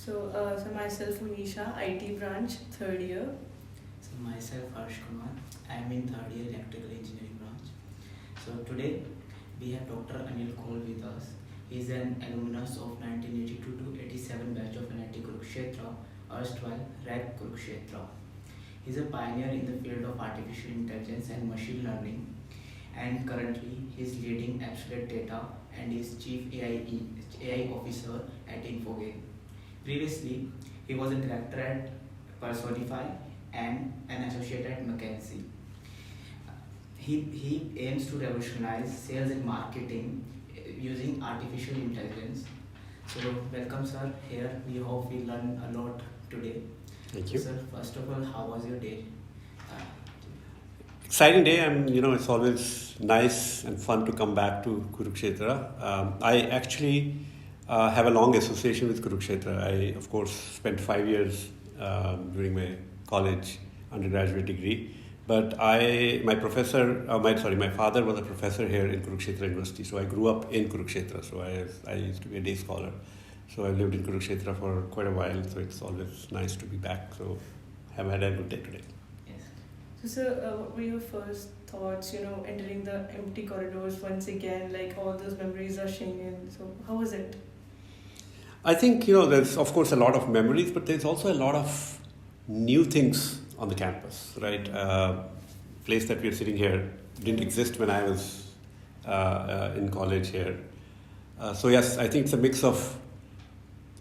So myself, Unisha, IT branch, third year. So myself, Harsh Kumar. I am in third year electrical engineering branch. So today we have Dr. Anil Kaul with us. He is an alumnus of 1982 to 87 batch of NIT Kurukshetra, erstwhile RAC Kurukshetra. He is a pioneer in the field of artificial intelligence and machine learning, and currently he is leading AbsoluteData and is Chief AI Officer at Infogain. Previously, he was a director at Personify and an associate at McKinsey. He aims to revolutionize sales and marketing using artificial intelligence. So welcome sir here. We hope we learn a lot today. Thank you. So, sir, first of all, how was your day? Exciting day, and it's always nice and fun to come back to Kurukshetra. I actually have a long association with Kurukshetra. I, of course, spent 5 years during my college undergraduate degree. But my father was a professor here in Kurukshetra University. So I grew up in Kurukshetra. So I used to be a day scholar. So I lived in Kurukshetra for quite a while. So it's always nice to be back. So have had a good day today. Yes. So, sir, what were your first thoughts, entering the empty corridors once again, like all those memories are in. So, how was it? I think, there's, of course, a lot of memories, but there's also a lot of new things on the campus, right? Place that we are sitting here didn't exist when I was in college here. So, yes, I think it's a mix of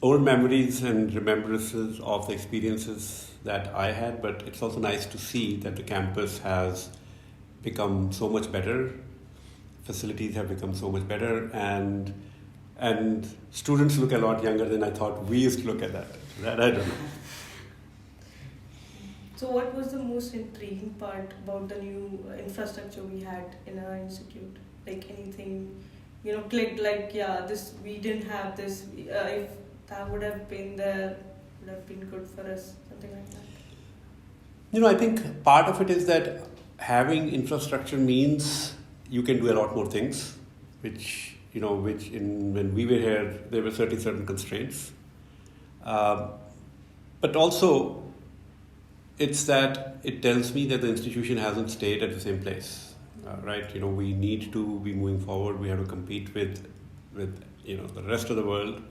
old memories and remembrances of the experiences that I had, but it's also nice to see that the campus has become so much better, facilities have become so much better, and students look a lot younger than I thought we used to look at that. I don't know. So what was the most intriguing part about the new infrastructure we had in our institute? Like anything, clicked like, this, we didn't have this, if that would have been there, would have been good for us, something like that. I think part of it is that having infrastructure means you can do a lot more things, when we were here, there were certain constraints. But also, it's that it tells me that the institution hasn't stayed at the same place, right? We need to be moving forward. We have to compete with the rest of the world.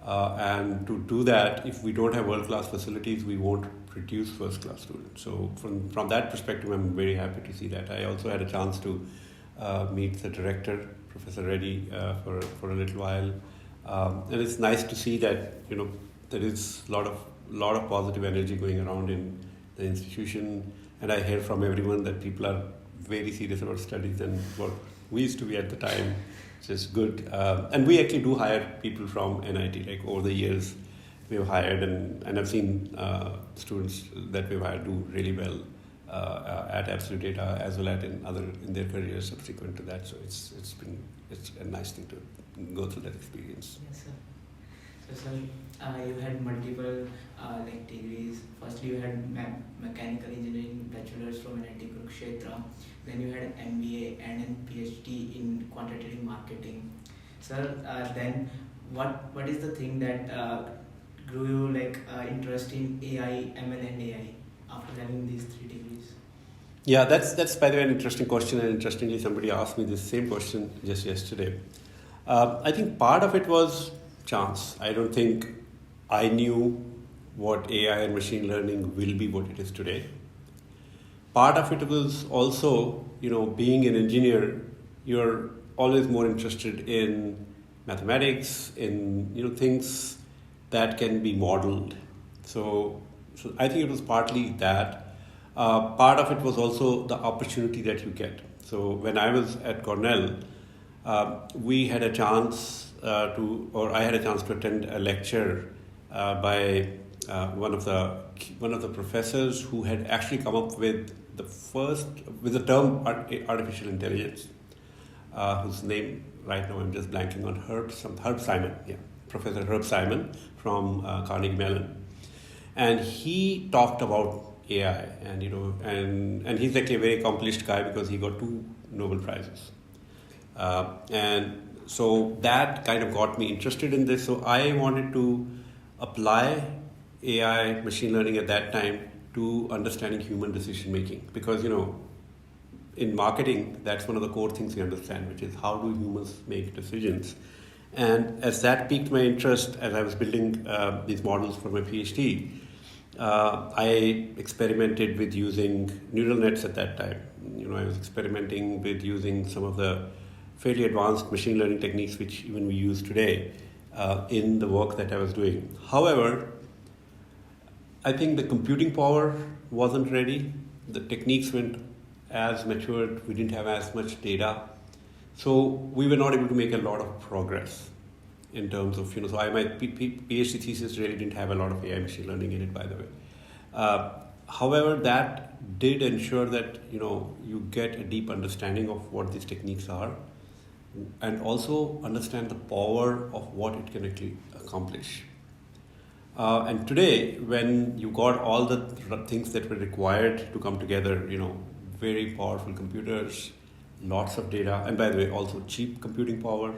And to do that, if we don't have world-class facilities, we won't produce first-class students. So from that perspective, I'm very happy to see that. I also had a chance to meet the director, Professor Reddy, for a little while. And it's nice to see that, there is a lot of positive energy going around in the institution. And I hear from everyone that people are very serious about studies and what we used to be at the time. Which is good. And we actually do hire people from NIT. Like over the years, we've hired and I've seen students that we've hired do really well at AbsoluteData as well as in their careers subsequent to that. So it's a nice thing to go through that experience. Yes, sir. So, sir, you had multiple degrees. Firstly, you had mechanical engineering bachelor's from NIT Kurukshetra. Then you had an MBA and a PhD in quantitative marketing. Sir, then what is the thing that grew you interest in AI, ML and AI after having these 3 degrees? Yeah, that's by the way an interesting question, and interestingly somebody asked me this same question just yesterday. I think part of it was chance. I don't think I knew what AI and machine learning will be what it is today. Part of it was also, being an engineer, you're always more interested in mathematics, in, things that can be modeled. So I think it was partly that. Part of it was also the opportunity that you get. So when I was at Cornell, we had a chance I had a chance to attend a lecture by one of the professors who had actually come up with the term artificial intelligence, whose name right now I'm just blanking on, Herb Simon, Professor Herb Simon from Carnegie Mellon, and he talked about AI, and he's actually a very accomplished guy because he got 2 Nobel Prizes, and so that kind of got me interested in this. So I wanted to apply AI, machine learning at that time to understanding human decision making. Because, in marketing, that's one of the core things we understand, which is how do humans make decisions. And as that piqued my interest as I was building these models for my PhD, I experimented with using neural nets at that time. I was experimenting with using some of the fairly advanced machine learning techniques which even we use today in the work that I was doing. However, I think the computing power wasn't ready. The techniques weren't as matured. We didn't have as much data. So we were not able to make a lot of progress in terms of, so my PhD thesis really didn't have a lot of AI machine learning in it, by the way. However, that did ensure that, you get a deep understanding of what these techniques are and also understand the power of what it can actually accomplish. And today, when you got all the things that were required to come together, very powerful computers, lots of data, and by the way, also cheap computing power,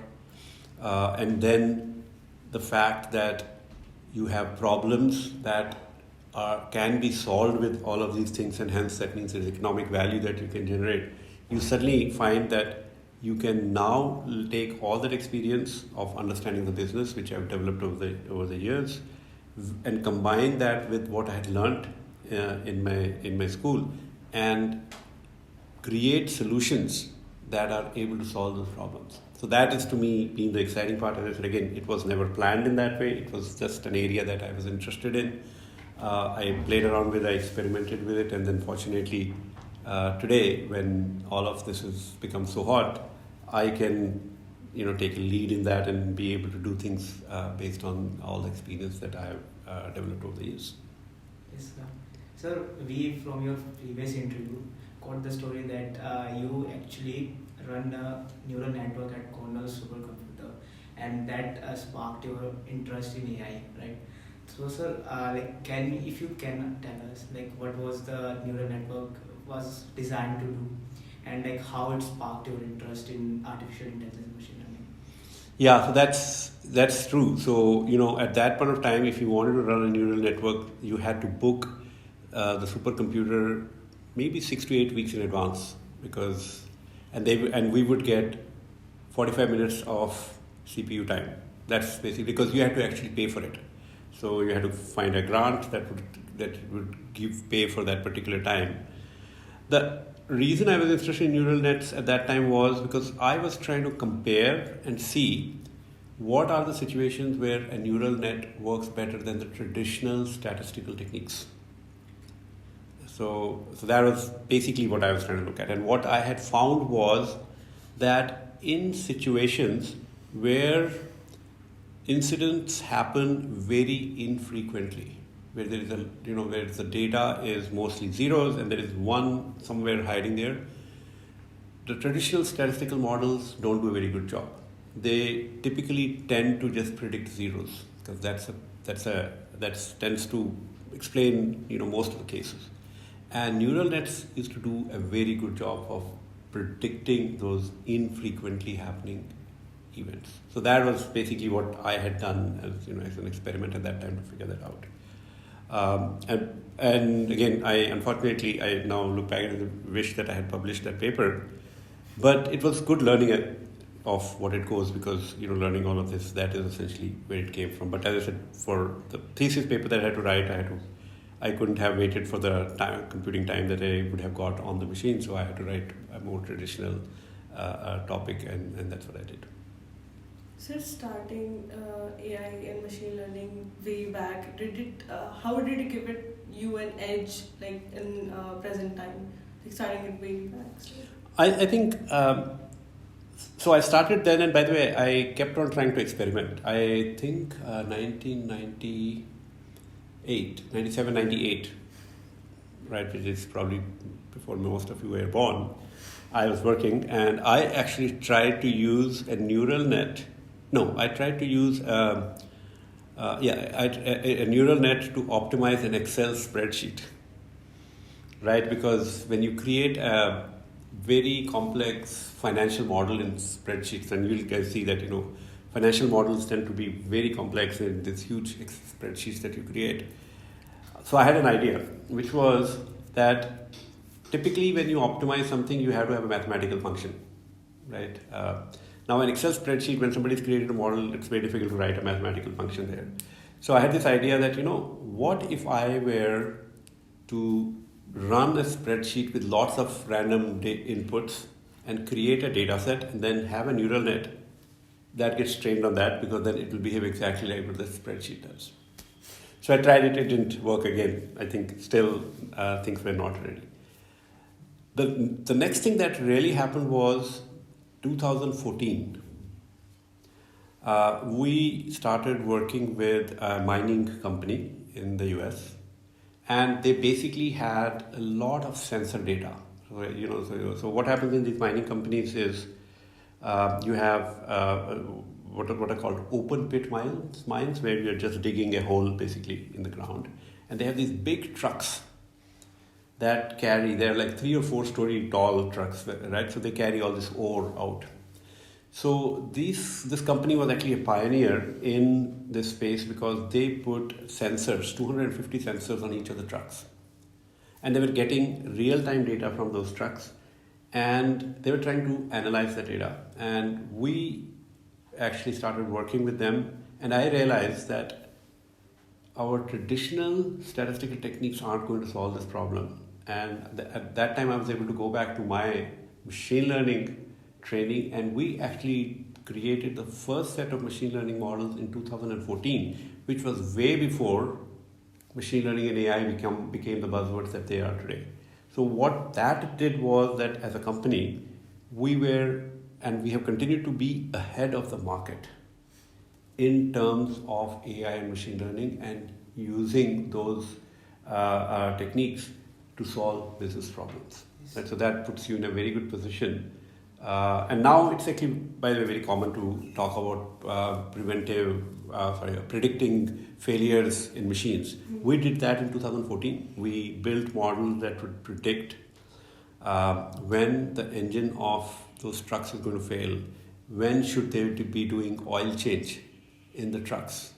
and then the fact that you have problems that can be solved with all of these things, and hence that means there's economic value that you can generate. You suddenly find that you can now take all that experience of understanding the business, which I've developed over the years, and combine that with what I had learned in my school, and create solutions that are able to solve those problems. So that is, to me, being the exciting part. As I said, again, it was never planned in that way. It was just an area that I was interested in. I played around with it, I experimented with it, and then fortunately, today, when all of this has become so hot, I can, take a lead in that and be able to do things based on all the experience that I have developed over the years. Yes, sir. Sir, we from your previous interview got the story that you actually run a neural network at Cornell supercomputer, and that sparked your interest in AI, right? So, sir, if you can tell us, what was the neural network was designed to do, and how it sparked your interest in artificial intelligence machine learning? Yeah, so that's true. So, at that point of time, if you wanted to run a neural network, you had to book the supercomputer maybe 6 to 8 weeks in advance, and we would get 45 minutes of CPU time. That's basically because you had to actually pay for it. So you had to find a grant that would pay for that particular time. The reason I was interested in neural nets at that time was because I was trying to compare and see what are the situations where a neural net works better than the traditional statistical techniques. So that was basically what I was trying to look at. And what I had found was that in situations where incidents happen very infrequently, where there is where the data is mostly zeros and there is one somewhere hiding there, the traditional statistical models don't do a very good job. They typically tend to just predict zeros because that tends to explain most of the cases. And neural nets used to do a very good job of predicting those infrequently happening events. So that was basically what I had done as an experiment at that time to figure that out. And again, unfortunately I now look back and wish that I had published that paper, but it was good learning of what it goes because learning all of this, that is essentially where it came from. But as I said, for the thesis paper that I had to write, I couldn't have waited for the computing time that I would have got on the machine, so I had to write a more traditional topic, and that's what I did. So starting AI and machine learning way back, how did it give you an edge in present time, starting it way back? So. I think, so I started then, and by the way, I kept on trying to experiment. I think 97, 98, right, which is probably before most of you were born, I was working, and I actually tried to use a neural net. No, I tried to use a neural net to optimize an Excel spreadsheet, right? Because when you create a very complex financial model in spreadsheets, and you'll guys see that, financial models tend to be very complex in these huge spreadsheets that you create. So I had an idea, which was that typically when you optimize something, you have to have a mathematical function, right? Now an Excel spreadsheet, when somebody's created a model, it's very difficult to write a mathematical function there. So I had this idea that, what if I were to run a spreadsheet with lots of random inputs and create a data set and then have a neural net that gets trained on that, because then it will behave exactly like what the spreadsheet does. So I tried it didn't work again. I think still things were not ready. The next thing that really happened was 2014. We started working with a mining company in the US, and they basically had a lot of sensor data. So what happens in these mining companies is you have what are called open pit mines, where you're just digging a hole basically in the ground, and they have these big trucks that they're like 3 or 4 story tall trucks, right? So they carry all this ore out. So this company was actually a pioneer in this space because they put sensors, 250 sensors on each of the trucks. And they were getting real-time data from those trucks, and they were trying to analyze the data. And we actually started working with them, and I realized that our traditional statistical techniques aren't going to solve this problem. And at that time, I was able to go back to my machine learning training, and we actually created the first set of machine learning models in 2014, which was way before machine learning and AI became the buzzwords that they are today. So what that did was that as a company, we have continued to be ahead of the market in terms of AI and machine learning and using those techniques to solve business problems. Right? So that puts you in a very good position. And now it's actually, by the way, very common to talk about predicting failures in machines. We did that in 2014. We built models that would predict when the engine of those trucks is going to fail, when should they be doing oil change in the trucks,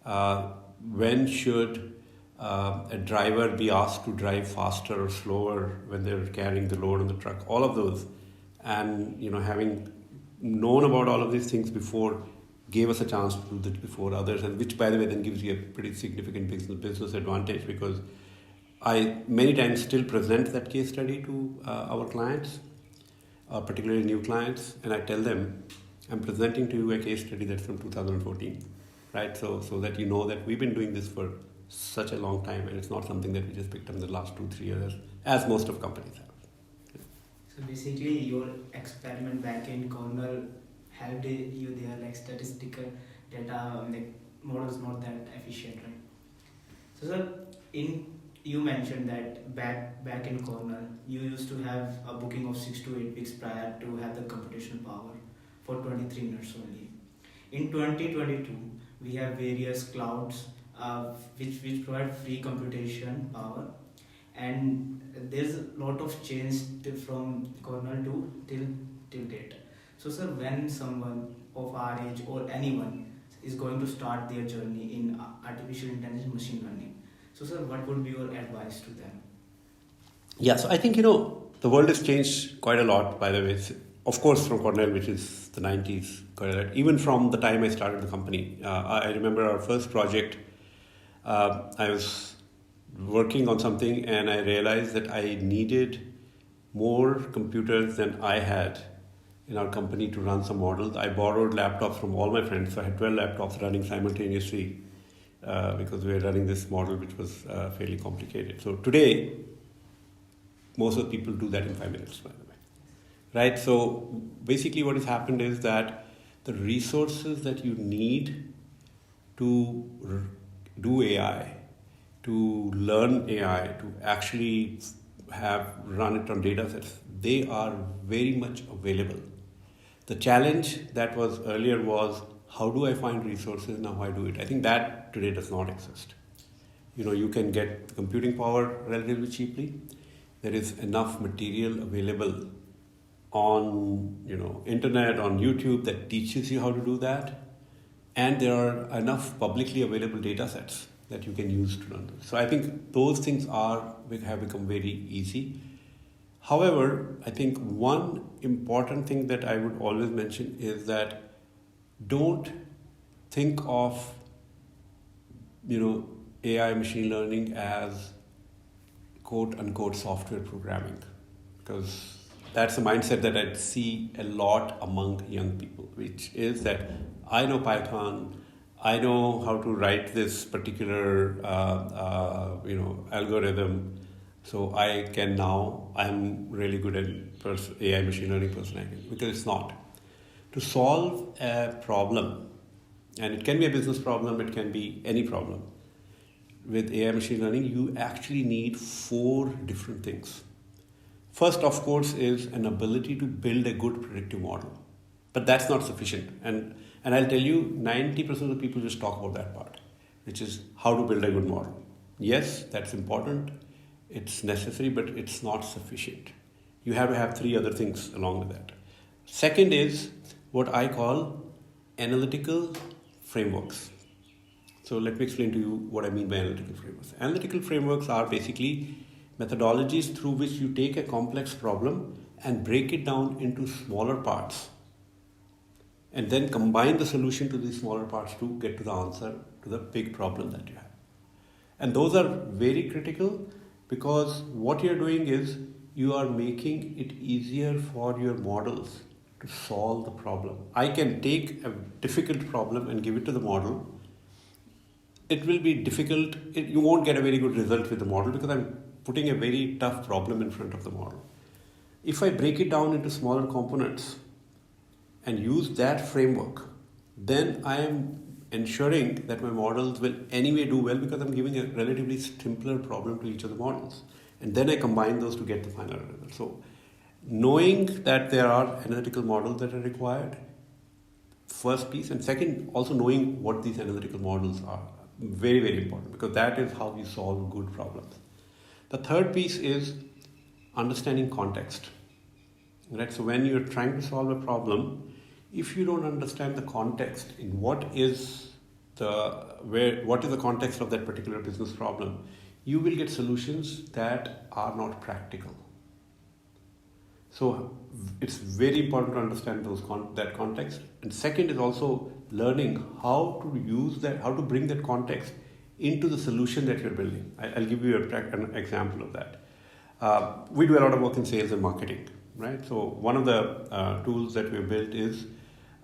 when should a driver be asked to drive faster or slower when they're carrying the load on the truck, all of those. And having known about all of these things before gave us a chance to do that before others, and which, by the way, then gives you a pretty significant business advantage, because I many times still present that case study to our clients, particularly new clients, and I tell them, I'm presenting to you a case study that's from 2014, right? So that you know that we've been doing this for such a long time, and it's not something that we just picked up in the last 2-3 years, as most of companies have. So basically, your experiment back in Cornell helped you there, like statistical data, like models not that efficient, right? So sir, you mentioned that back in Cornell, you used to have a booking of 6 to 8 weeks prior to have the computational power for 23 minutes only. In 2022, we have various clouds which provide free computation power, and there's a lot of change from Cornell to till date. So sir, when someone of our age or anyone is going to start their journey in artificial intelligence machine learning, so sir, what would be your advice to them? Yeah, so I think, the world has changed quite a lot, by the way. Of course, from Cornell, which is the 90s, quite a lot. Even from the time I started the company. I remember our first project, I was working on something and I realized that I needed more computers than I had in our company to run some models. I borrowed laptops from all my friends, so I had 12 laptops running simultaneously because we were running this model which was fairly complicated. So today, most of the people do that in 5 minutes, by the way. Right? So basically what has happened is that the resources that you need to do AI, to learn AI, to actually run it on data sets, they are very much available. The challenge that was earlier was, how do I find resources, now how I do it? I think that today does not exist. You can get computing power relatively cheaply. There is enough material available on internet, on YouTube that teaches you how to do that, and there are enough publicly available data sets that you can use to run this. So I think those things have become very easy. However, I think one important thing that I would always mention is that don't think of AI machine learning as quote unquote software programming, because that's a mindset that I see a lot among young people, which is that I know Python, I know how to write this particular algorithm, so I'm really good at AI machine learning person, because it's not. To solve a problem, and it can be a business problem, it can be any problem, with AI machine learning, you actually need 4 different things. First, of course, is an ability to build a good predictive model. But that's not sufficient. And I'll tell you, 90% of the people just talk about that part, which is how to build a good model. Yes, that's important. It's necessary, but it's not sufficient. You have to have 3 other things along with that. Second is what I call analytical frameworks. So let me explain to you what I mean by analytical frameworks. Analytical frameworks are basically methodologies through which you take a complex problem and break it down into smaller parts, and then combine the solution to these smaller parts to get to the answer to the big problem that you have. And those are very critical, because what you're doing is you are making it easier for your models to solve the problem. I can take a difficult problem and give it to the model. It will be difficult. You won't get a very good result with the model, because I'm putting a very tough problem in front of the model. If I break it down into smaller components and use that framework, then I am ensuring that my models will anyway do well, because I'm giving a relatively simpler problem to each of the models. And then I combine those to get the final result. So knowing that there are analytical models that are required, first piece, and second, also knowing what these analytical models are. Very, very important, because that is how we solve good problems. The third piece is understanding context. Right? So when you're trying to solve a problem, if you don't understand the context in what is the context of that particular business problem, you will get solutions that are not practical. So it's very important to understand that context. And second is also learning how to bring that context into the solution that you're building. I'll give you an example of that. We do a lot of work in sales and marketing, right? So one of the tools that we've built is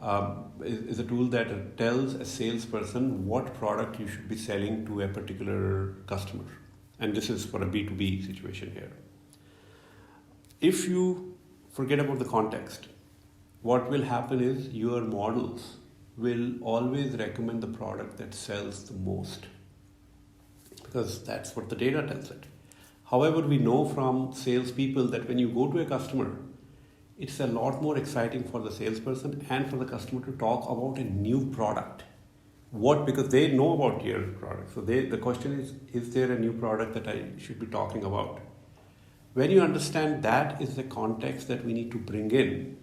a tool that tells a salesperson what product you should be selling to a particular customer. And this is for a B2B situation here. If you forget about the context, what will happen is your models will always recommend the product that sells the most, because that's what the data tells it. However, we know from salespeople that when you go to a customer, it's a lot more exciting for the salesperson and for the customer to talk about a new product. Because they know about your product. So the question is there a new product that I should be talking about? When you understand that is the context that we need to bring in,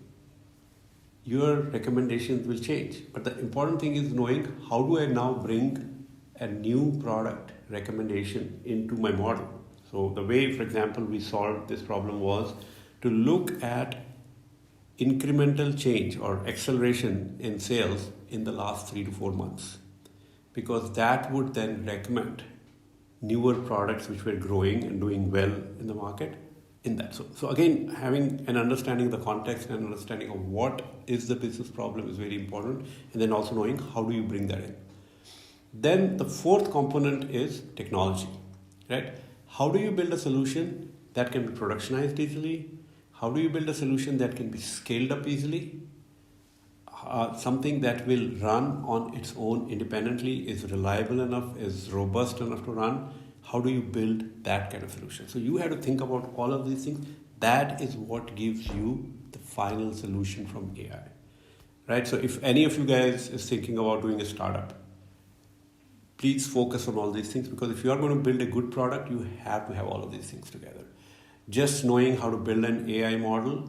your recommendations will change. But the important thing is knowing, how do I now bring a new product recommendation into my model? So the way, for example, we solved this problem was to look at incremental change or acceleration in sales in the last 3 to 4 months, because that would then recommend newer products which were growing and doing well in the market in that. So again, having an understanding of the context and understanding of what is the business problem is very important, and then also knowing how do you bring that in. Then the fourth component is technology, right? How do you build a solution that can be productionized easily? How do you build a solution that can be scaled up easily? Something that will run on its own independently, is reliable enough, is robust enough to run. How do you build that kind of solution? So you have to think about all of these things. That is what gives you the final solution from AI, right? So if any of you guys is thinking about doing a startup, please focus on all these things, because if you are going to build a good product, you have to have all of these things together. Just knowing how to build an AI model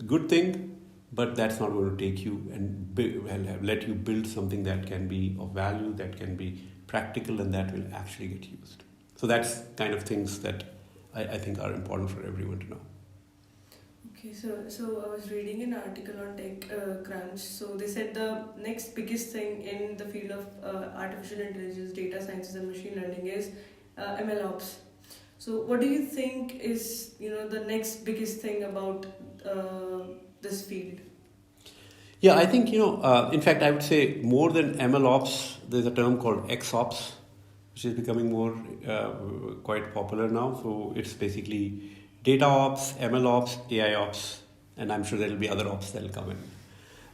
good thing, but that's not going to take you and let you build something that can be of value, that can be practical, and that will actually get used. So that's kind of things that I think are important for everyone to know. Okay, so I was reading an article on Tech Crunch. So they said the next biggest thing in the field of artificial intelligence, data sciences, and machine learning is ML ops. So what do you think is the next biggest thing about this field? Yeah, I think in fact, I would say more than ML ops, there's a term called XOps, which is becoming more quite popular now. So it's basically data ops, ML ops, AI ops, and I'm sure there will be other ops that will come in.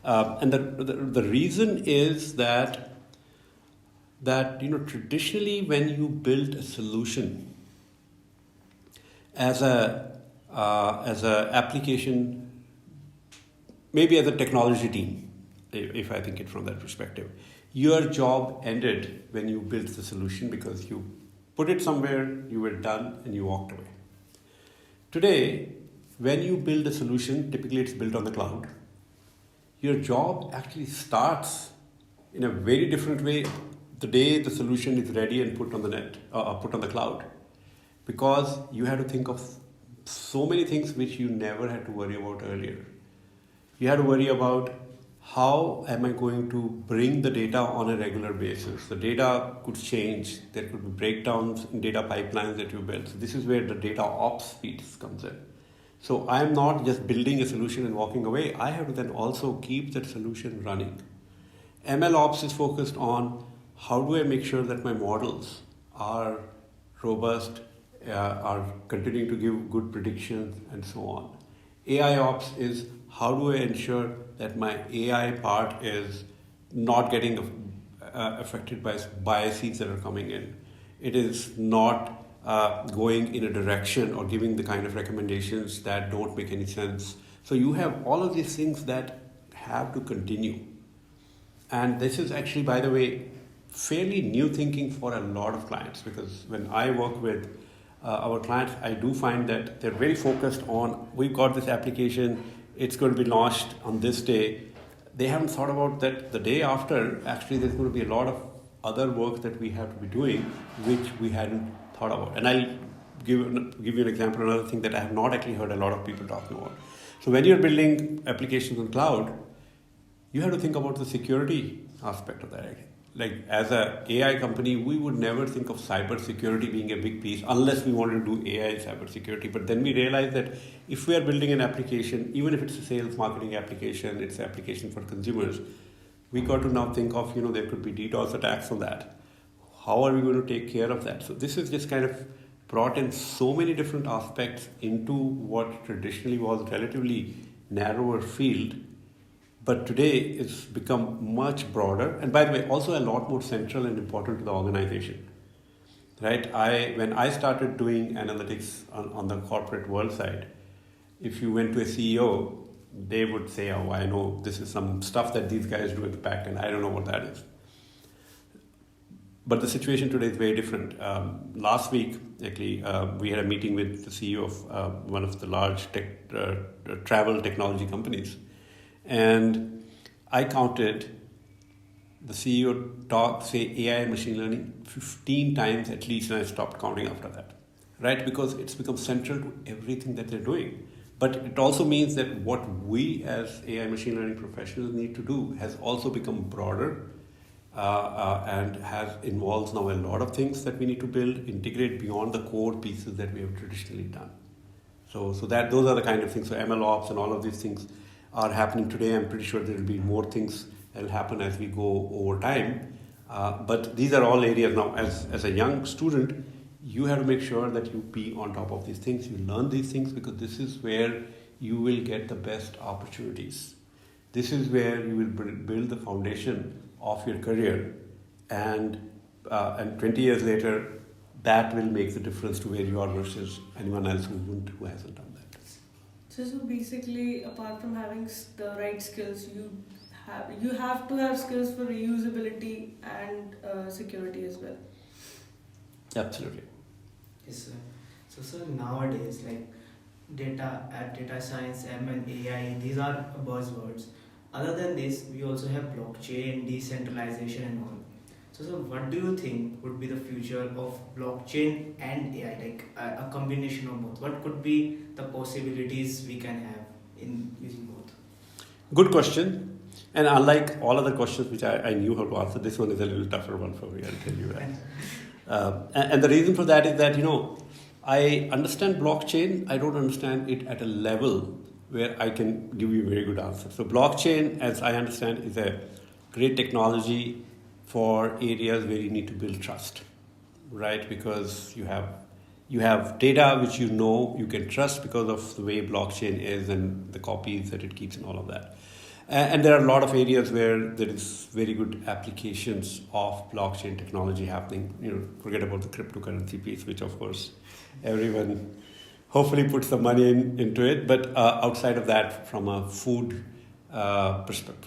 And the reason is that traditionally when you build a solution as a application, maybe as a technology team, if I think it from that perspective, your job ended when you built the solution because you put it somewhere, you were done, and you walked away. Today, when you build a solution, typically it's built on the cloud. Your job actually starts in a very different way the day the solution is ready and put on the net, put on the cloud, because you had to think of so many things which you never had to worry about earlier. You had to worry about how am I going to bring the data on a regular basis. The data could change. There could be breakdowns in data pipelines that you build. So this is where the data ops piece comes in. So I'm not just building a solution and walking away. I have to then also keep that solution running. ML ops is focused on how do I make sure that my models are robust, are continuing to give good predictions, and so on. AI ops is how do I ensure that my AI part is not getting affected by biases that are coming in. It is not going in a direction or giving the kind of recommendations that don't make any sense. So you have all of these things that have to continue. And this is actually, by the way, fairly new thinking for a lot of clients, because when I work with our clients, I do find that they're very focused on, we've got this application, it's going to be launched on this day. They haven't thought about that the day after, actually there's going to be a lot of other work that we have to be doing, which we hadn't thought about. And I'll give you an example, another thing that I have not actually heard a lot of people talking about. So when you're building applications on cloud, you have to think about the security aspect of that. Like as a AI company, we would never think of cyber security being a big piece unless we wanted to do AI cyber security. But then we realized that if we are building an application, even if it's a sales marketing application, it's an application for consumers, we got to now think of, there could be DDoS attacks on that. How are we going to take care of that? So this is just kind of brought in so many different aspects into what traditionally was a relatively narrower field. But today it's become much broader, and by the way, also a lot more central and important to the organization. Right? When I started doing analytics on the corporate world side, if you went to a CEO, they would say, "Oh, I know this is some stuff that these guys do at the back end. I don't know what that is." But the situation today is very different. Last week, actually, we had a meeting with the CEO of one of the large travel technology companies. And I counted the CEO say AI and machine learning 15 times at least, and I stopped counting after that, right? Because it's become central to everything that they're doing. But it also means that what we as AI machine learning professionals need to do has also become broader and involves now a lot of things that we need to build, integrate beyond the core pieces that we have traditionally done. So those are the kind of things. So ML ops and all of these things are happening today. I'm pretty sure there will be more things that will happen as we go over time. But these are all areas now. As a young student, you have to make sure that you be on top of these things. You learn these things because this is where you will get the best opportunities. This is where you will build the foundation of your career. And 20 years later, that will make the difference to where you are versus anyone else who hasn't done that. So basically, apart from having the right skills, you have to have skills for reusability and security as well. Absolutely. Yes, sir. So, sir, nowadays, data science, ML, AI, these are buzzwords. Other than this, we also have blockchain, decentralization, and all. So what do you think would be the future of blockchain and AI, like a combination of both? What could be the possibilities we can have in using both? Good question. And unlike all other questions which I knew how to answer, this one is a little tougher one for me, I'll tell you that. And the reason for that is that, I understand blockchain, I don't understand it at a level where I can give you a very good answer. So blockchain, as I understand, is a great technology for areas where you need to build trust, right? Because you have data which you can trust because of the way blockchain is and the copies that it keeps and all of that. And there are a lot of areas where there is very good applications of blockchain technology happening. Forget about the cryptocurrency piece, which of course everyone hopefully puts some money into it. But outside of that, from a food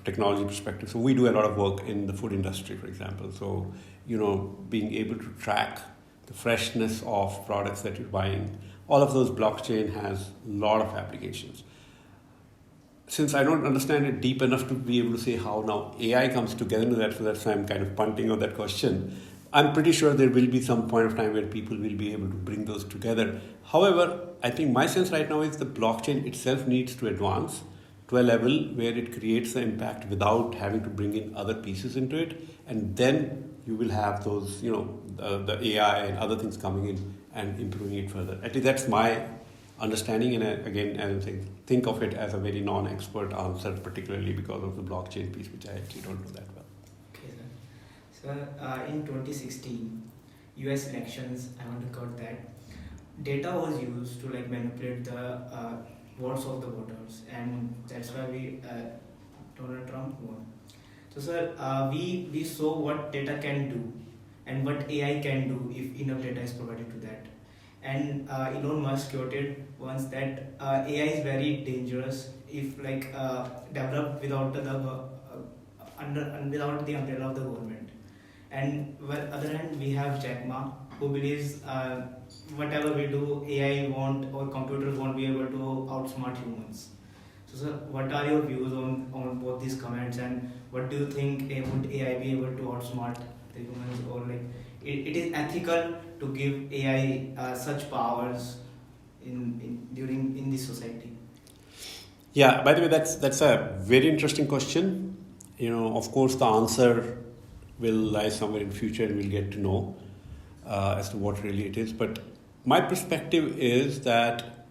technology perspective, so we do a lot of work in the food industry, for example. So, being able to track the freshness of products that you're buying, all of those blockchain has a lot of applications. Since I don't understand it deep enough to be able to say how now AI comes together into that, so that's why I'm kind of punting on that question. I'm pretty sure there will be some point of time where people will be able to bring those together. However, I think my sense right now is the blockchain itself needs to advance to a level where it creates the impact without having to bring in other pieces into it. And then you will have those, the AI and other things coming in and improving it further. At least that's my understanding, and again, as I think of it as a very non-expert answer, particularly because of the blockchain piece, which I actually don't know that well. Okay, sir. So in 2016, US elections, I want to quote that data was used to manipulate the votes of the voters, and that's why Donald Trump won. So, sir, we saw what data can do and what AI can do if enough data is provided to that. And Elon Musk quoted once that AI is very dangerous if developed without the without the umbrella of the government. And on the other hand, we have Jack Ma, who believes whatever we do, AI won't or computers won't be able to outsmart humans. So, sir, what are your views on both these comments, and what do you think would AI be able to outsmart the humans, or it is ethical to give AI such powers in this society? Yeah, by the way, that's a very interesting question. Of course, the answer will lie somewhere in future, and we'll get to know as to what really it is. But my perspective is that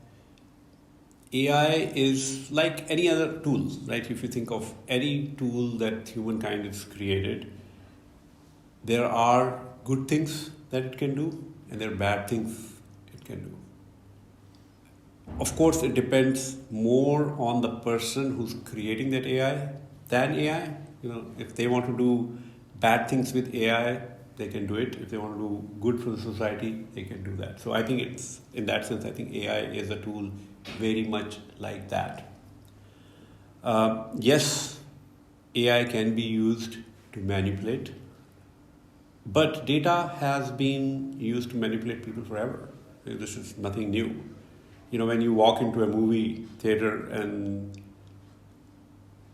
AI is like any other tool, right? If you think of any tool that humankind has created, there are good things that it can do, and there are bad things it can do. Of course, it depends more on the person who's creating that AI than AI. If they want to do bad things with AI, they can do it. If they want to do good for the society, they can do that. So I think it's, in that sense, I think AI is a tool very much like that. Yes, AI can be used to manipulate, but data has been used to manipulate people forever. This is nothing new. When you walk into a movie theater and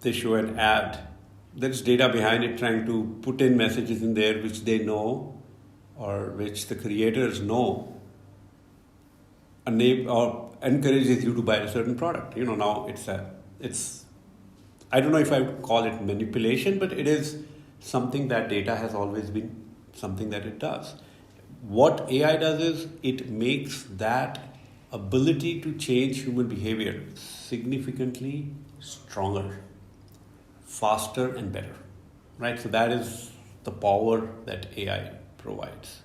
they show an ad, there's data behind it trying to put in messages in there which they know or which the creators know or encourages you to buy a certain product. Now it's I don't know if I would call it manipulation, but it is something that data has always been something that it does. What AI does is it makes that ability to change human behavior significantly stronger, faster and better, right? So that is the power that AI provides.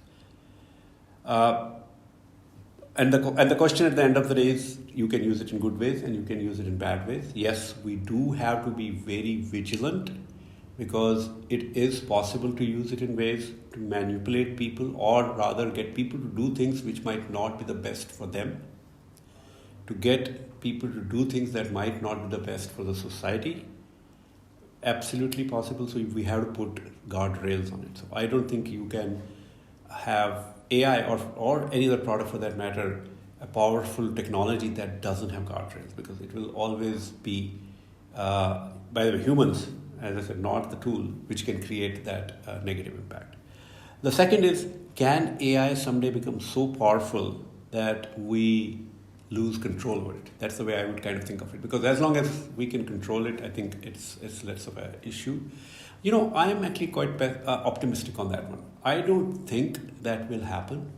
And the question at the end of the day is, you can use it in good ways and you can use it in bad ways. Yes, we do have to be very vigilant, because it is possible to use it in ways to manipulate people, or rather get people to do things which might not be the best for them, to get people to do things that might not be the best for the society. Absolutely possible. So we have to put guardrails on it. So I don't think you can have AI or any other product for that matter a powerful technology that doesn't have guardrails, because it will always be, by the way, humans, as I said, not the tool, which can create that negative impact. The second is, can AI someday become so powerful that we lose control over it? That's the way I would kind of think of it. Because as long as we can control it, I think it's less of an issue. I am actually quite optimistic on that one. I don't think that will happen.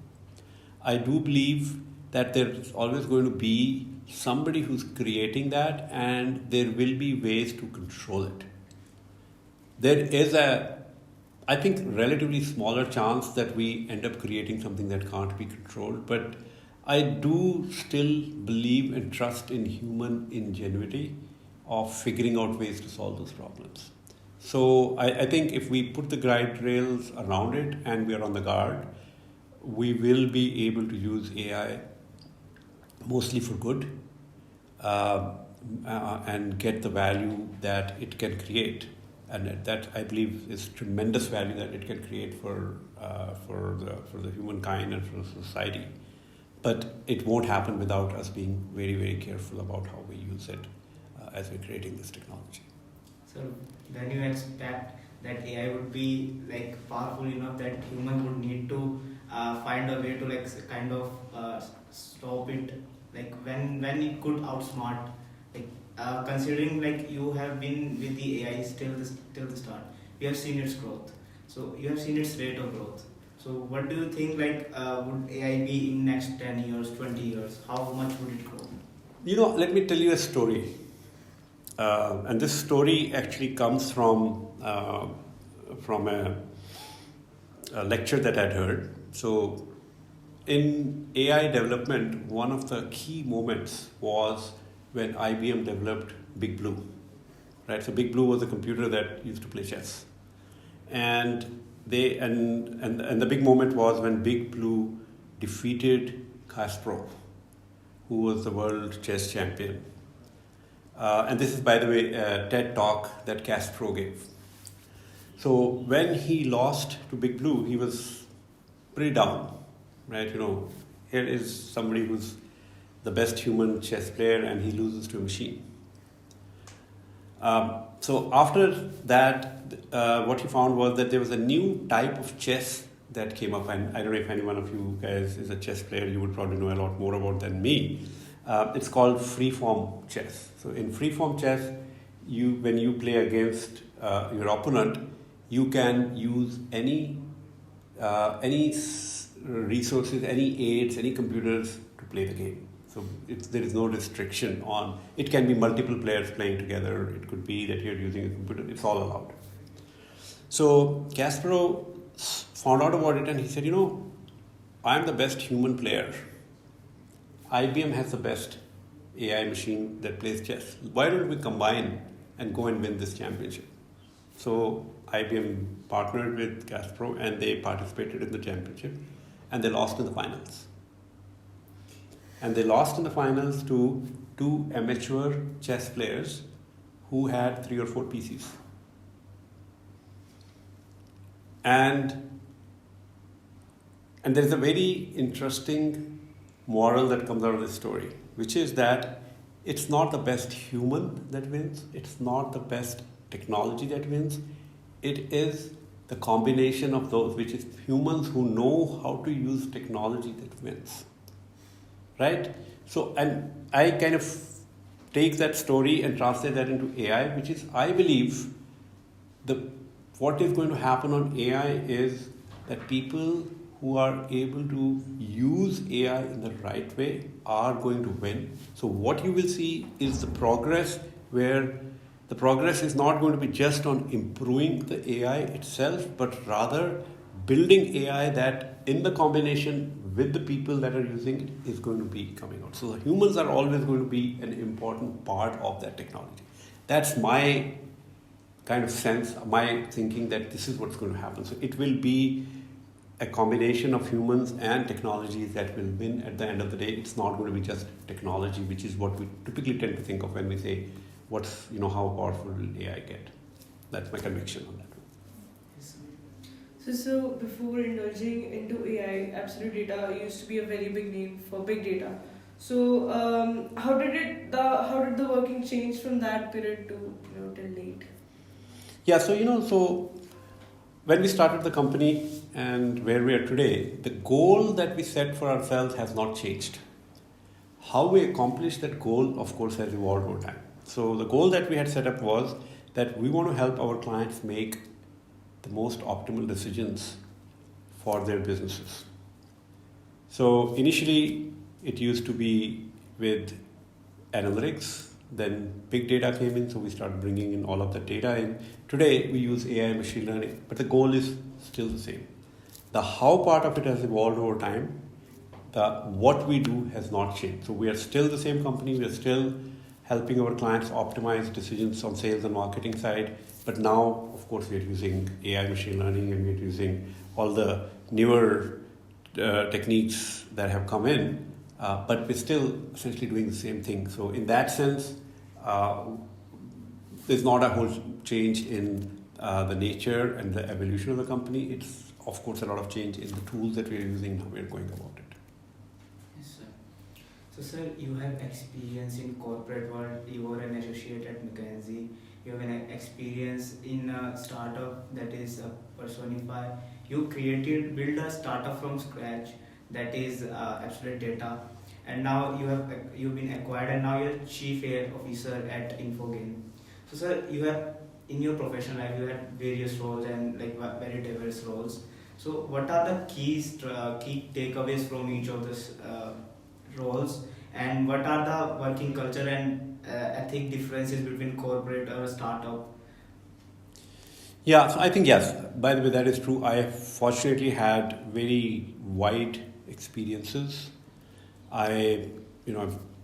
I do believe that there's always going to be somebody who's creating that, and there will be ways to control it. There is I think, relatively smaller chance that we end up creating something that can't be controlled, but I do still believe and trust in human ingenuity of figuring out ways to solve those problems. So I think if we put the guide rails around it and we are on the guard, we will be able to use AI mostly for good and get the value that it can create. And that, I believe, is tremendous value that it can create for the humankind and for society. But it won't happen without us being very, very careful about how we use it as we're creating this technology. So then you expect that AI would be powerful enough that human would need to find a way to kind of stop it, when it could outsmart. Considering you have been with the AI till the start, you have seen its growth. So you have seen its rate of growth. So what do you think would AI be in next 10 years, 20 years? How much would it grow? Let me tell you a story. And this story actually comes from a lecture that I'd heard. So in AI development, one of the key moments was when IBM developed Big Blue, right? So Big Blue was a computer that used to play chess, and the big moment was when Big Blue defeated Kasparov, who was the world chess champion. And this is, by the way, a TED talk that Kasparov gave. So when he lost to Big Blue, he was pretty down, right? Here is somebody who's the best human chess player, and he loses to a machine. So after that, what he found was that there was a new type of chess that came up, and I don't know if any one of you guys is a chess player. You would probably know a lot more about than me. It's called freeform chess. So in freeform chess, when you play against your opponent, you can use any resources, any aids, any computers to play the game. So there is no restriction on, it can be multiple players playing together. It could be that you're using a computer. It's all allowed. So Kasparov found out about it, and he said, I'm the best human player. IBM has the best AI machine that plays chess. Why don't we combine and go and win this championship? So IBM partnered with Kasparov, and they participated in the championship, and they lost in the finals. And they lost in the finals to two amateur chess players who had 3 or 4 pieces. And there is a very interesting moral that comes out of this story, which is that it's not the best human that wins, it's not the best technology that wins, it is the combination of those, which is humans who know how to use technology, that wins. Right? So, and I kind of take that story and translate that into AI, which is, I believe, what is going to happen on AI is that people who are able to use AI in the right way are going to win. So what you will see is the progress, where the progress is not going to be just on improving the AI itself, but rather building AI that, in the combination with the people that are using it, is going to be coming out. So the humans are always going to be an important part of that technology. That's my kind of sense, my thinking, that this is what's going to happen. So it will be a combination of humans and technologies that will win at the end of the day. It's not going to be just technology, which is what we typically tend to think of when we say, how powerful will AI get? That's my conviction on that. So before indulging into AI, AbsoluteData used to be a very big name for big data. So how did the working change from that period to till date? Yeah, so when we started the company and where we are today, the goal that we set for ourselves has not changed. How we accomplish that goal, of course, has evolved over time. So the goal that we had set up was that we want to help our clients make the most optimal decisions for their businesses. So initially, it used to be with analytics, then big data came in, so we started bringing in all of that data in. Today, we use AI and machine learning, but the goal is still the same. The how part of it has evolved over time. The what we do has not changed. So we are still the same company, we are still helping our clients optimize decisions on sales and marketing side, but now, of course, we are using AI machine learning and we are using all the newer techniques that have come in, but we're still essentially doing the same thing. So in that sense, there's not a whole change in the nature and the evolution of the company. It's, of course, a lot of change in the tools that we're using, how we're going about it. Yes, sir. So, sir, you have experience in corporate world. You were an associate at McKinsey. You have an experience in a startup that is Personify. You build a startup from scratch that is AbsoluteData, and now you've been acquired, and now you're chief officer at Infogain. So, sir, you have in your professional life you had various roles and like very diverse roles. So, what are the key takeaways from each of these roles, and what are the working culture and ethic differences between corporate or startup? Yeah, so I think yes. By the way, that is true. I fortunately had very wide experiences. I've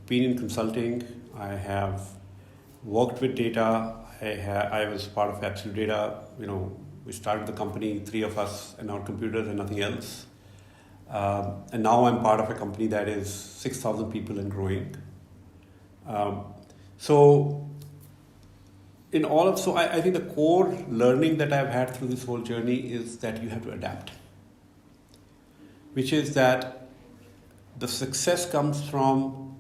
been in consulting. I have worked with data. I was part of AbsoluteData. We started the company, 3 of us, and our computers and nothing else. And now I'm part of a company that is 6,000 people and growing. I think the core learning that I've had through this whole journey is that you have to adapt. Which is that the success comes from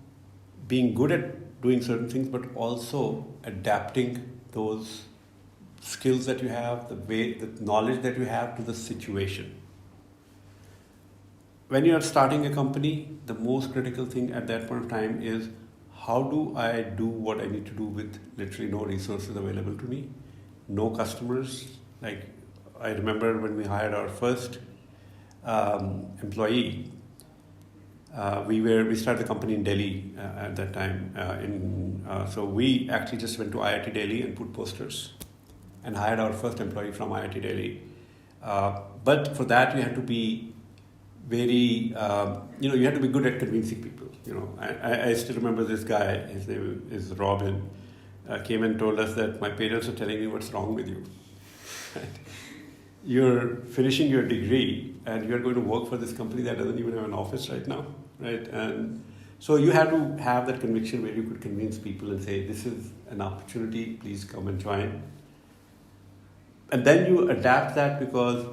being good at doing certain things, but also adapting those skills that you have, the knowledge that you have to the situation. When you are starting a company, the most critical thing at that point of time is, how do I do what I need to do with literally no resources available to me, no customers? Like, I remember when we hired our first employee, we started the company in Delhi at that time. So we actually just went to IIT Delhi and put posters and hired our first employee from IIT Delhi. But for that, you had to be very, you had to be good at convincing people. I still remember this guy, his name is Robin, came and told us that my parents are telling me what's wrong with you. You're finishing your degree and you're going to work for this company that doesn't even have an office right now, right? And so you have to have that conviction where you could convince people and say, this is an opportunity, please come and join. And then you adapt that, because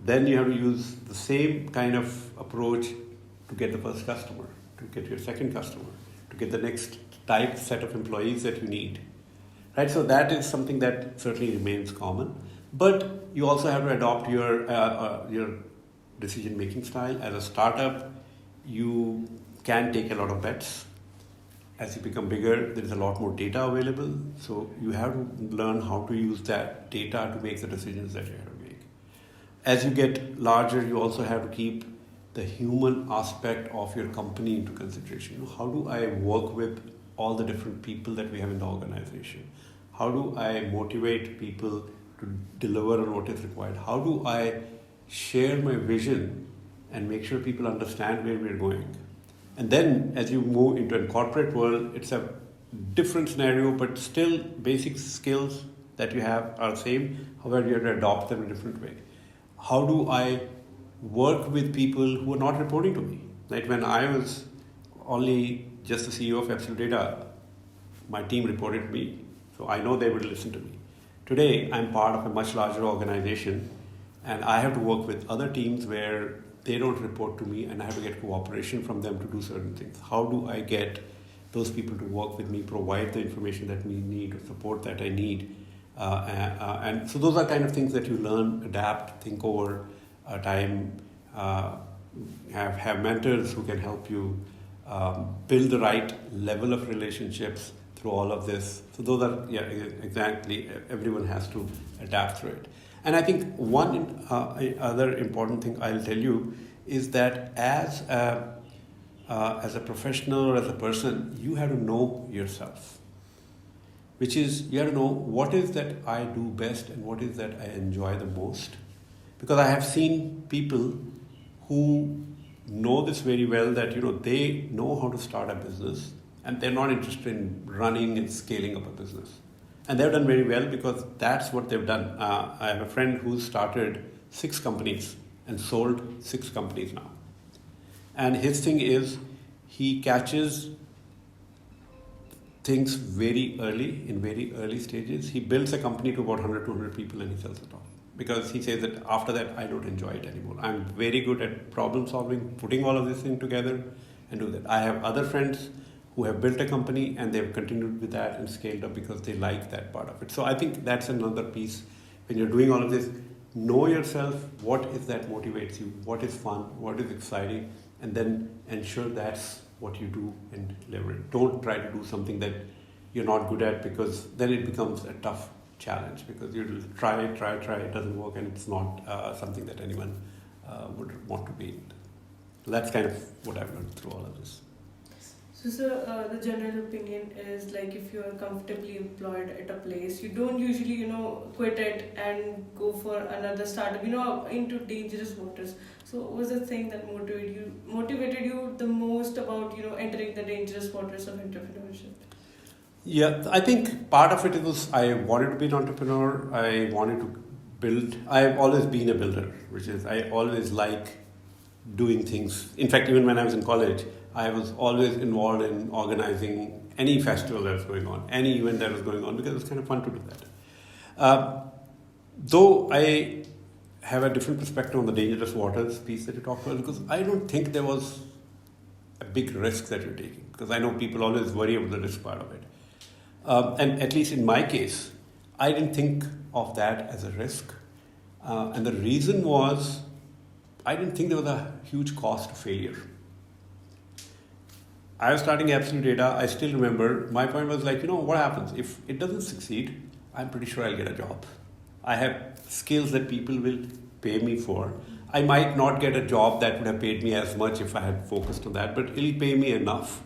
then you have to use the same kind of approach to get the first customer, to get your second customer, to get the next set of employees that you need, right? So that is something that certainly remains common. But you also have to adopt your decision-making style. As a startup, you can take a lot of bets. As you become bigger, there is a lot more data available. So you have to learn how to use that data to make the decisions that you have to make. As you get larger, you also have to keep the human aspect of your company into consideration. How do I work with all the different people that we have in the organization? How do I motivate people to deliver on what is required? How do I share my vision and make sure people understand where we're going? And then as you move into a corporate world, it's a different scenario, but still basic skills that you have are the same. However, you have to adopt them in a different way. How do I work with people who are not reporting to me? Like when I was only just the CEO of AbsoluteData, my team reported to me, so I know they would listen to me. Today, I'm part of a much larger organization, and I have to work with other teams where they don't report to me and I have to get cooperation from them to do certain things. How do I get those people to work with me, provide the information that we need or support that I need? And so those are kind of things that you learn, adapt, think over time, have mentors who can help you build the right level of relationships through all of this. So those are, exactly, everyone has to adapt through it. And I think one other important thing I'll tell you is that as a professional or as a person, you have to know yourself, which is you have to know what is that I do best and what is that I enjoy the most. Because I have seen people who know this very well, that they know how to start a business and they're not interested in running and scaling up a business. And they've done very well because that's what they've done. I have a friend who started 6 companies and sold 6 companies now. And his thing is he catches things very early, in very early stages. He builds a company to about 100, 200 people and he sells it off. Because he says that after that, I don't enjoy it anymore. I'm very good at problem solving, putting all of this thing together and do that. I have other friends who have built a company and they've continued with that and scaled up because they like that part of it. So I think that's another piece. When you're doing all of this, know yourself, what is that motivates you, what is fun, what is exciting, and then ensure that's what you do and leverage. Don't try to do something that you're not good at, because then it becomes a tough challenge, because you try, it doesn't work, and it's not something that anyone would want to be in. So that's kind of what I've learned through all of this. So, sir, the general opinion is like if you are comfortably employed at a place, you don't usually, quit it and go for another startup, into dangerous waters. So, what was the thing that motivated you the most about, entering the dangerous waters of entrepreneurship? Yeah, I think part of it was I wanted to be an entrepreneur. I wanted to build. I've always been a builder, which is I always like doing things. In fact, even when I was in college, I was always involved in organizing any festival that was going on, any event that was going on, because it was kind of fun to do that. Though I have a different perspective on the dangerous waters piece that you talked about, because I don't think there was a big risk that you're taking, because I know people always worry about the risk part of it. And at least in my case, I didn't think of that as a risk. And the reason was, I didn't think there was a huge cost to failure. I was starting AbsoluteData. I still remember my point was like, what happens? If it doesn't succeed, I'm pretty sure I'll get a job. I have skills that people will pay me for. I might not get a job that would have paid me as much if I had focused on that, but it'll pay me enough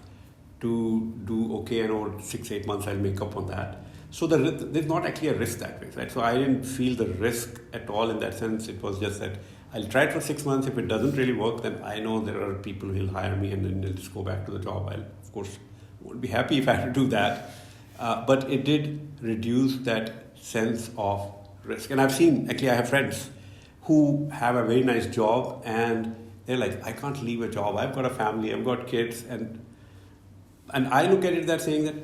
to do okay, and over 6-8 months I'll make up on that. So there's not actually a risk that way, right? So I didn't feel the risk at all in that sense. It was just that I'll try it for 6 months. If it doesn't really work, then I know there are people who will hire me and then they'll just go back to the job. I'll, of course, won't be happy if I had to do that. But it did reduce that sense of risk. And I've seen, actually I have friends who have a very nice job and they're like, I can't leave a job. I've got a family, I've got kids. And I look at it that saying that,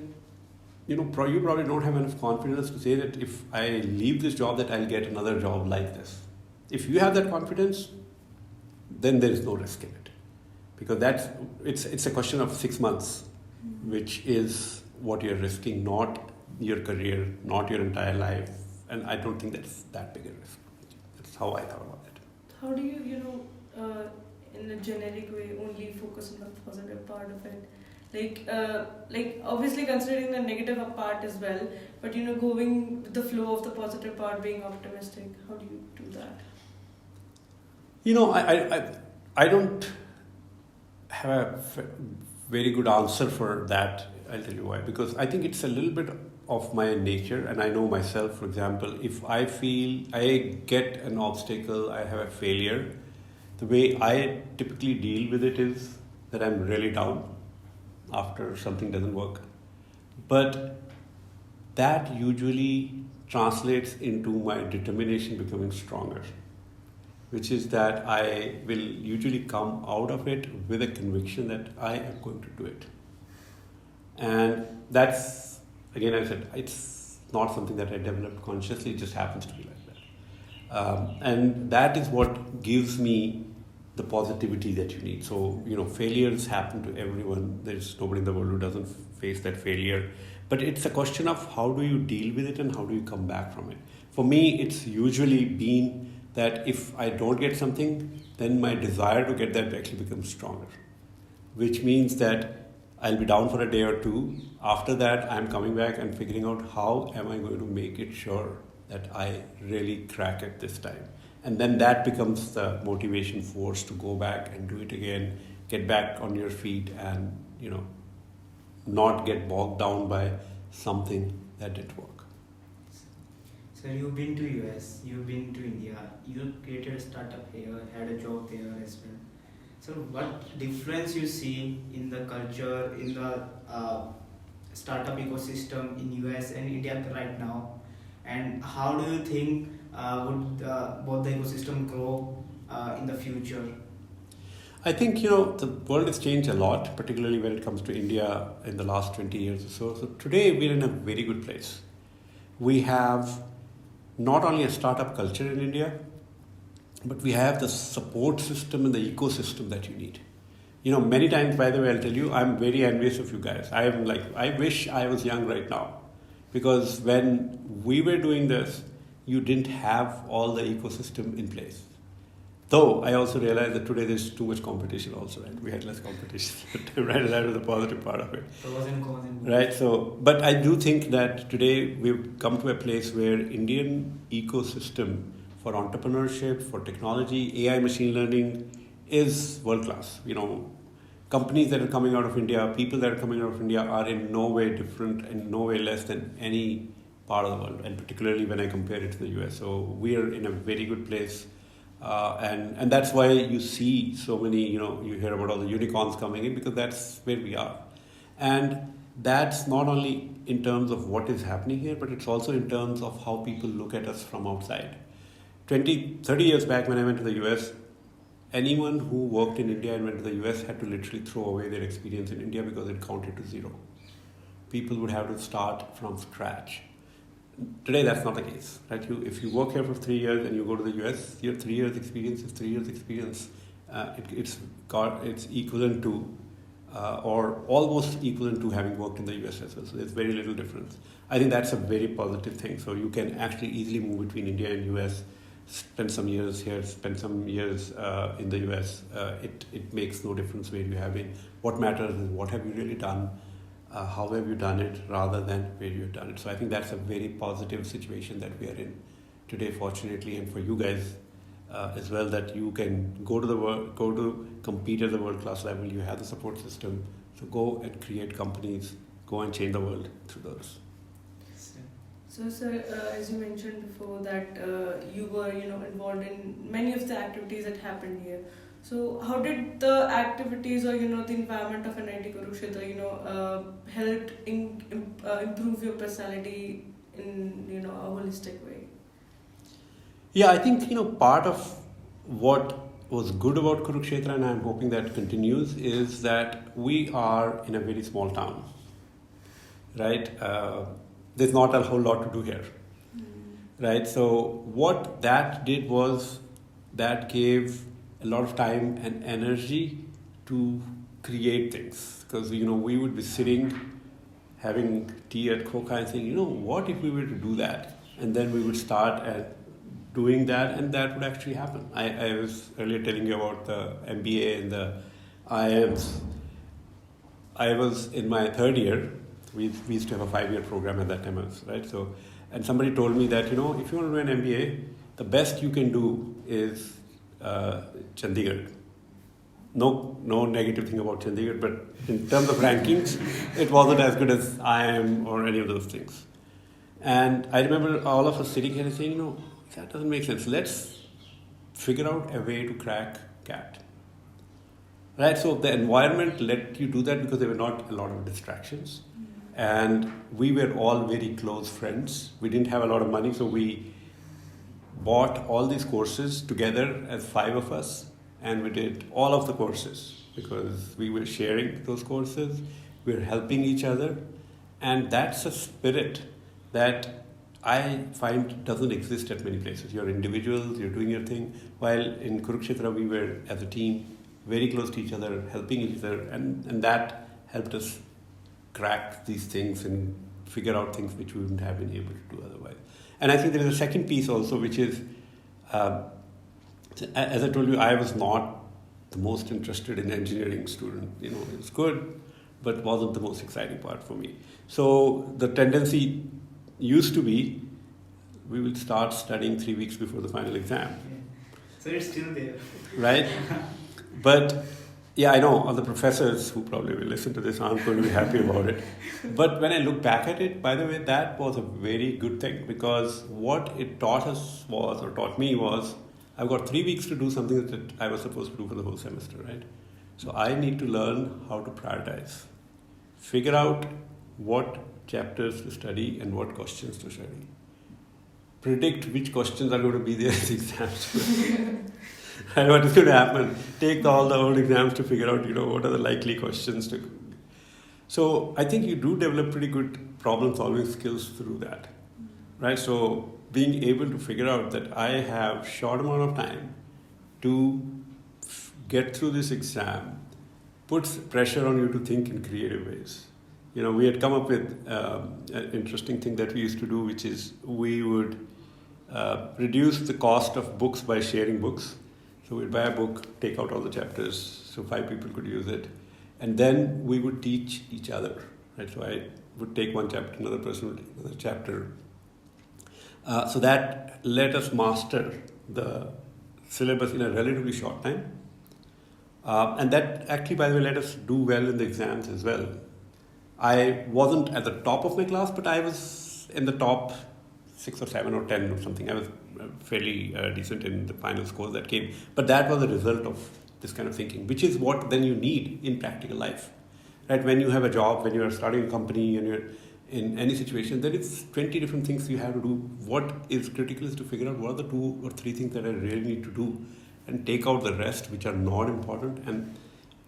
you probably don't have enough confidence to say that if I leave this job that I'll get another job like this. If you have that confidence, then there is no risk in it. Because it's a question of 6 months, which is what you're risking, not your career, not your entire life. And I don't think that's that big a risk. That's how I thought about it. How do you, in a generic way, only focus on the positive part of it? Like obviously considering the negative part as well, but going with the flow of the positive part, being optimistic. How do you do that? I don't have a very good answer for that. I'll tell you why. Because I think it's a little bit of my nature, and I know myself. For example, if I feel I get an obstacle, I have a failure, the way I typically deal with it is that I'm really down after something doesn't work. But that usually translates into my determination becoming stronger, which is that I will usually come out of it with a conviction that I am going to do it. And that's, again, I said, it's not something that I developed consciously, it just happens to be like that. And that is what gives me the positivity that you need. So, failures happen to everyone. There's nobody in the world who doesn't face that failure. But it's a question of how do you deal with it and how do you come back from it. For me, it's usually been that if I don't get something, then my desire to get that actually becomes stronger, which means that I'll be down for a day or two. After that, I'm coming back and figuring out how am I going to make it sure that I really crack it this time. And then that becomes the motivation force to go back and do it again, get back on your feet and, not get bogged down by something that didn't work. So you've been to US, you've been to India, you created a startup here, had a job there as well. So what difference you see in the culture, in the startup ecosystem in US and India right now, and how do you think would both the ecosystem grow in the future? I think, the world has changed a lot, particularly when it comes to India in the last 20 years or so. So today we're in a very good place. We have not only a startup culture in India, but we have the support system and the ecosystem that you need. Many times, by the way, I'll tell you, I'm very envious of you guys. I wish I was young right now, because when we were doing this, you didn't have all the ecosystem in place. Though I also realized that today there's too much competition also, right? We had less competition, right? That was the positive part of it. Pros and cons. Right, so, but I do think that today we've come to a place where Indian ecosystem for entrepreneurship, for technology, AI, machine learning is world class. Companies that are coming out of India, people that are coming out of India are in no way different and no way less than any part of the world, and particularly when I compare it to the US. So we are in a very good place. And that's why you see so many, you hear about all the unicorns coming in, because that's where we are. And that's not only in terms of what is happening here, but it's also in terms of how people look at us from outside. 30 years back when I went to the US, anyone who worked in India and went to the US had to literally throw away their experience in India because it counted to zero. People would have to start from scratch. Today, that's not the case, right? If you work here for 3 years and you go to the US, your 3 years experience is 3 years experience. It's equivalent to, or almost equivalent to having worked in the US as well. So there's very little difference. I think that's a very positive thing. So you can actually easily move between India and US, spend some years here, spend some years in the US. It makes no difference where you have been. What matters is what have you really done. How have you done it rather than where you've done it. So I think that's a very positive situation that we are in today, fortunately, and for you guys as well, that you can go to compete at the world-class level. You have the support system, so go and create companies, go and change the world through those. So, sir, as you mentioned before that you were, involved in many of the activities that happened here. So, how did the activities or the environment of NIT Kurukshetra helped improve your personality in a holistic way? Yeah, I think part of what was good about Kurukshetra, and I'm hoping that continues, is that we are in a very small town, right? There's not a whole lot to do here, right? So what that did was that gave a lot of time and energy to create things, because we would be sitting having tea at Coca and saying, what if we were to do that, and then we would start at doing that, and that would actually happen. I was earlier telling you about the MBA and the IIMs. I was in my third year. We used to have a 5-year program at that time, right? So, and somebody told me that if you want to do an MBA, the best you can do is Chandigarh. No negative thing about Chandigarh, but in terms of rankings, it wasn't as good as IIM or any of those things. And I remember all of us sitting here and saying, that doesn't make sense. Let's figure out a way to crack CAT. Right? So the environment let you do that because there were not a lot of distractions. And we were all very close friends. We didn't have a lot of money, so we bought all these courses together as 5 of us, and we did all of the courses because we were sharing those courses, we were helping each other, and that's a spirit that I find doesn't exist at many places. You're individuals, you're doing your thing. While in Kurukshetra, we were, as a team, very close to each other, helping each other, and that helped us crack these things and figure out things which we wouldn't have been able to do otherwise. And I think there is a second piece also, which is, as I told you, I was not the most interested in engineering student. It was good, but wasn't the most exciting part for me. So the tendency used to be, we will start studying 3 weeks before the final exam. Yeah. So it's still there. Right? But yeah, I know all the professors who probably will listen to this aren't going to be happy about it. But when I look back at it, by the way, that was a very good thing, because what it taught us was, or taught me was, I've got 3 weeks to do something that I was supposed to do for the whole semester, right? So I need to learn how to prioritize. Figure out what chapters to study and what questions to study. Predict which questions are going to be there in the exams. And what is going to happen. Take all the old exams to figure out, what are the likely questions to. So I think you do develop pretty good problem-solving skills through that, right? So being able to figure out that I have short amount of time to get through this exam puts pressure on you to think in creative ways. We had come up with an interesting thing that we used to do, which is we would reduce the cost of books by sharing books. So we'd buy a book, take out all the chapters, so 5 people could use it. And then we would teach each other. Right? So I would take one chapter, another person would take another chapter. So that let us master the syllabus in a relatively short time. And that actually, by the way, let us do well in the exams as well. I wasn't at the top of my class, but I was in the top 6 or 7 or 10 or something. I was fairly decent in the final scores that came. But that was a result of this kind of thinking, which is what then you need in practical life. Right? When you have a job, when you are starting a company and you're in any situation, there is 20 different things you have to do. What is critical is to figure out what are the 2 or 3 things that I really need to do and take out the rest which are not important, and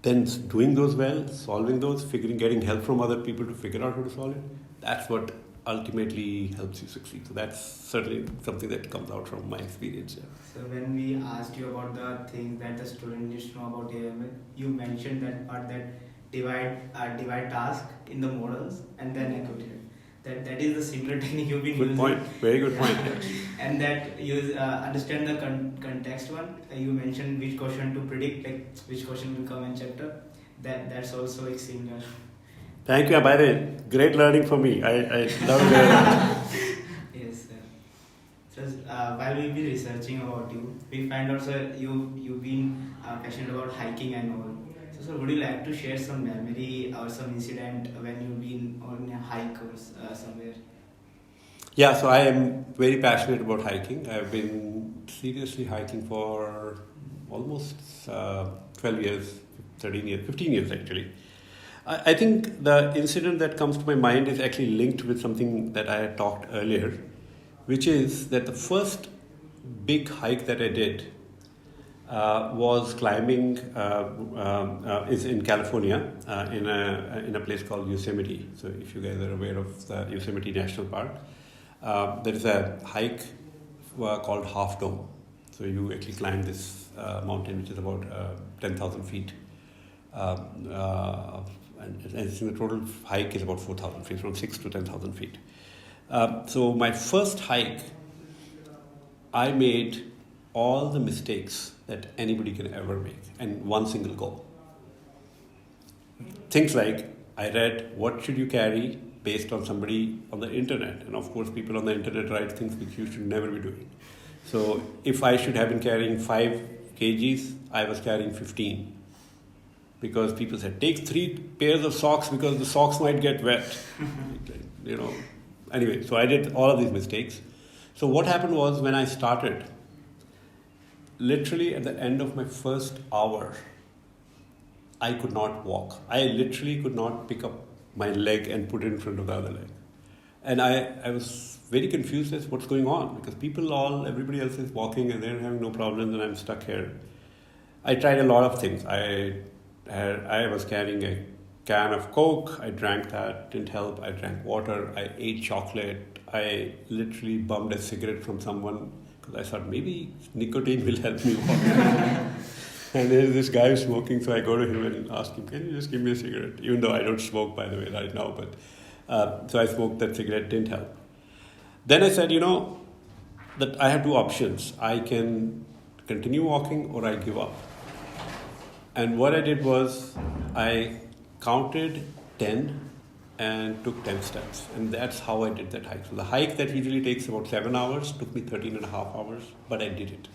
then doing those well, solving those, getting help from other people to figure out how to solve it. That's what ultimately helps you succeed. So that's certainly something that comes out from my experience. Yeah. So when we asked you about the things that the student needs to know about AML, you mentioned that part, that divide task in the models and then equate. That is the similar technique you've been using. Good point. Very good point. And that you understand the context one. You mentioned which question to predict, like which question will come in chapter. That's also like similar. Thank you, by the way. Great learning for me. I love it. Yes, sir. So while we've been researching about you, we find out, sir, you've been passionate about hiking and all. So would you like to share some memory or some incident when you've been on a hike or somewhere? Yeah, so I am very passionate about hiking. I've been seriously hiking for almost 12 years, 13 years, 15 years actually. I think the incident that comes to my mind is actually linked with something that I had talked earlier, which is that the first big hike that I did was climbing is in California in a place called Yosemite. So if you guys are aware of the Yosemite National Park, there is a hike called Half Dome. So you actually climb this mountain, which is about 10,000 feet. And the total hike is about 4,000 feet, from 6 to 10,000 feet. So my first hike, I made all the mistakes that anybody can ever make in one single go. Things like, I read what should you carry based on somebody on the internet. And of course, people on the internet write things which you should never be doing. So if I should have been carrying 5 kgs, I was carrying 15. Because people said, take 3 pairs of socks because the socks might get wet. Anyway, so I did all of these mistakes. So what happened was, when I started, literally at the end of my first hour, I could not walk. I literally could not pick up my leg and put it in front of the other leg. And I was very confused as what's going on, because everybody else is walking and they're having no problems and I'm stuck here. I tried a lot of things. I was carrying a can of Coke. I drank that, didn't help. I drank water. I ate chocolate. I literally bummed a cigarette from someone because I thought maybe nicotine will help me walk. And there's this guy who's smoking, so I go to him and ask him, can you just give me a cigarette? Even though I don't smoke, by the way, right now. But so I smoked that cigarette, didn't help. Then I said, that I have two options. I can continue walking or I give up. And what I did was I counted 10 and took 10 steps. And that's how I did that hike. So the hike that usually takes about 7 hours took me 13 and a half hours, but I did it.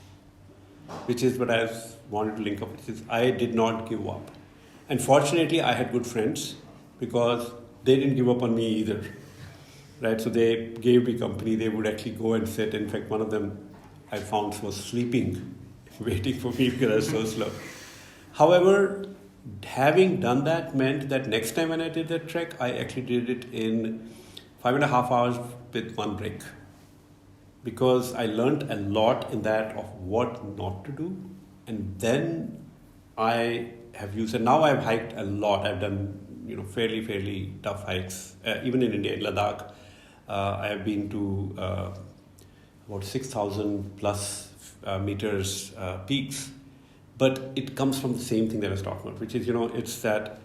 Which is what I wanted to link up, which is I did not give up. And fortunately, I had good friends because they didn't give up on me either. Right? So they gave me company. They would actually go and sit. In fact, one of them I found was sleeping, waiting for me because I was so slow. However, having done that meant that next time when I did that trek, I actually did it in 5.5 hours with one break. Because I learned a lot in that of what not to do. And then I have used it. Now I've hiked a lot. I've done fairly tough hikes. Even in India, in Ladakh, I have been to about 6,000 plus meters peaks. But it comes from the same thing that I was talking about, which is, it's that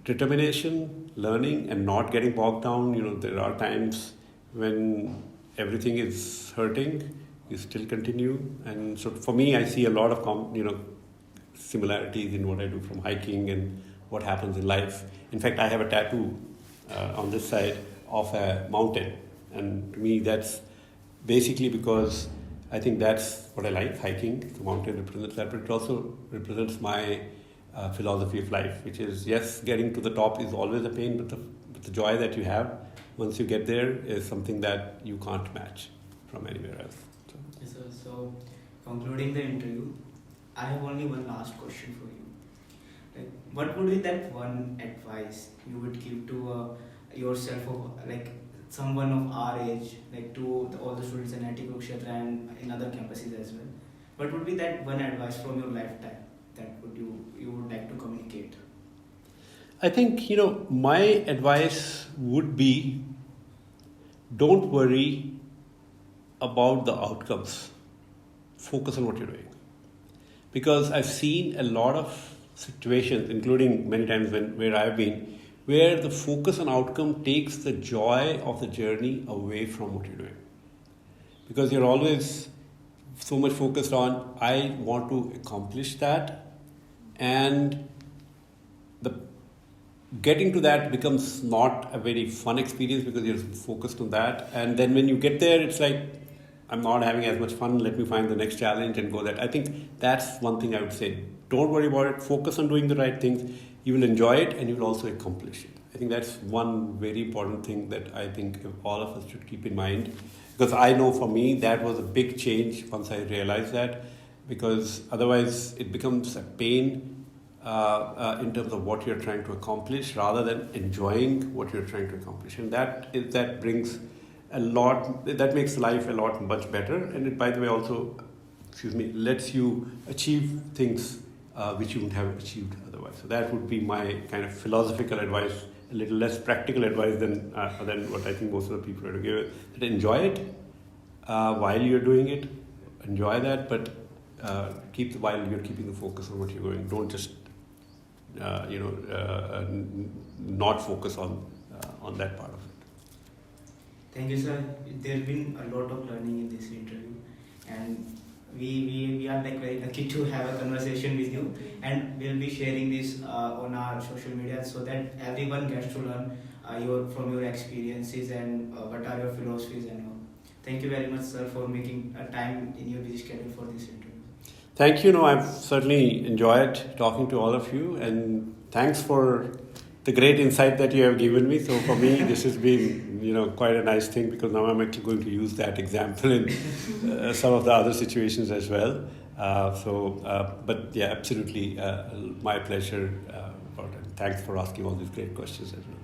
determination, learning, and not getting bogged down. There are times when everything is hurting, you still continue. And so for me, I see a lot of similarities in what I do from hiking and what happens in life. In fact, I have a tattoo on this side of a mountain. And to me, that's basically because I think that's what I like, hiking. The mountain represents that, but it also represents my philosophy of life, which is, yes, getting to the top is always a pain, but the joy that you have once you get there is something that you can't match from anywhere else. Yes, sir. So, concluding the interview, I have only one last question for you. Like, what would be that one advice you would give to yourself, like someone of our age, like to all the students in NIT Kurukshetra and in other campuses as well? What would be that one advice from your lifetime that you would like to communicate? I think, my advice would be, don't worry about the outcomes. Focus on what you're doing. Because I've seen a lot of situations, including many times where I've been, where the focus on outcome takes the joy of the journey away from what you're doing. Because you're always so much focused on, I want to accomplish that, and getting to that becomes not a very fun experience because you're focused on that. And then when you get there, it's like, I'm not having as much fun. Let me find the next challenge and go that. I think that's one thing I would say. Don't worry about it. Focus on doing the right things. You will enjoy it and you will also accomplish it. I think that's one very important thing that I think all of us should keep in mind. Because I know for me, that was a big change once I realized that. Because otherwise, it becomes a pain in terms of what you're trying to accomplish rather than enjoying what you're trying to accomplish. And that brings a lot, that makes life a lot much better. And it, by the way, also, lets you achieve things which you wouldn't have achieved otherwise. So that would be my kind of philosophical advice, a little less practical advice than what I think most of the people are to give. That enjoy it while you're doing it, enjoy that, but while you're keeping the focus on what you're doing. Don't just not focus on that part of it. Thank you, sir. There's been a lot of learning in this interview, and we are like very lucky to have a conversation with you, and we'll be sharing this on our social media so that everyone gets to learn from your experiences and what are your philosophies and all. Thank you very much, sir, for making a time in your busy schedule for this interview. Thank you. I've certainly enjoyed talking to all of you, and thanks for the great insight that you have given me. So for me, this has been, quite a nice thing because now I'm actually going to use that example in some of the other situations as well. But yeah, absolutely, my pleasure. Thanks for asking all these great questions as well.